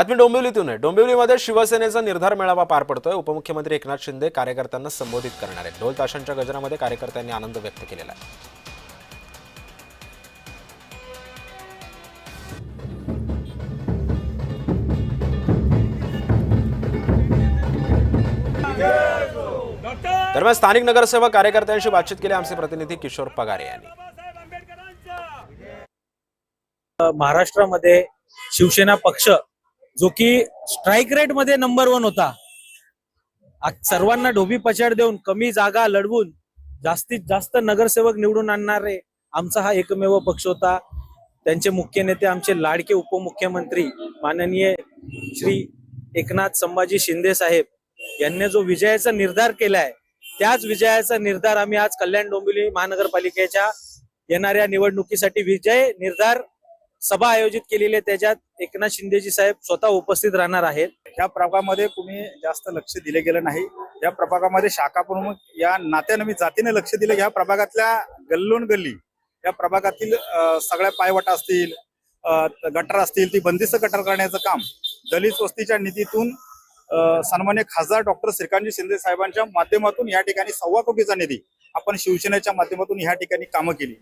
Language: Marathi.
बातमी डोंबिवलीतून आहे। डोंबिवलीमध्ये शिवसेनेचा निर्धार मेळावा पार पडतोय। उपमुख्यमंत्री एकनाथ शिंदे कार्यकर्त्यांना संबोधित करणार आहेत। ढोल ताशांच्या गजरामध्ये कार्यकर्त्यांनी आनंद व्यक्त केलेला आहे। दरम्यान स्थानिक नगरसेवक कार्यकर्त्यांशी बातचीत केली आमचे प्रतिनिधी किशोर पगारे यांनी। महाराष्ट्रामध्ये शिवसेना पक्ष जो की स्ट्राइक रेट मध्ये नंबर 1 होता, सर्वांना ढोबी पछाड देऊन कमी जागा लढवून जास्तीत जास्त नगरसेवक निवडून आणणारे आमचा हा एकमेव पक्ष होता। त्यांचे मुख्य नेते आमचे लाडके उपमुख्यमंत्री माननीय श्री एकनाथ संभाजी शिंदे साहेब यांनी जो विजयाचा निर्धार केलाय, त्याच विजयाचा निर्धार आम्ही आज कल्याण डोंबिवली महानगरपालिकेच्या येणाऱ्या निवडणुकीसाठी विजय निर्धार सभा आयोजित केलेली आहे। त्याच्यात एकनाथ शिंदेजी साहेब स्वतः उपस्थित राहणार आहेत। या प्रभागामध्ये कुणी जास्त लक्ष दिले गेलं नाही। या प्रभागामध्ये शाखा प्रमुख या नात्याने मी जातीने लक्ष दिले। या प्रभागातल्या गल्लोन गल्ली, या प्रभागातील सगळ्या पायवाटा असतील, गटर असतील, ती बंदिस्त गटर करण्याचं काम दलित वस्तीच्या निधीतून सन्मान्य खासदार डॉक्टर श्रीकांतजी शिंदे साहेबांच्या माध्यमातून या ठिकाणी 1.25 कोटीचा निधी आपण शिवसेनेच्या माध्यमातून या ठिकाणी कामं केली।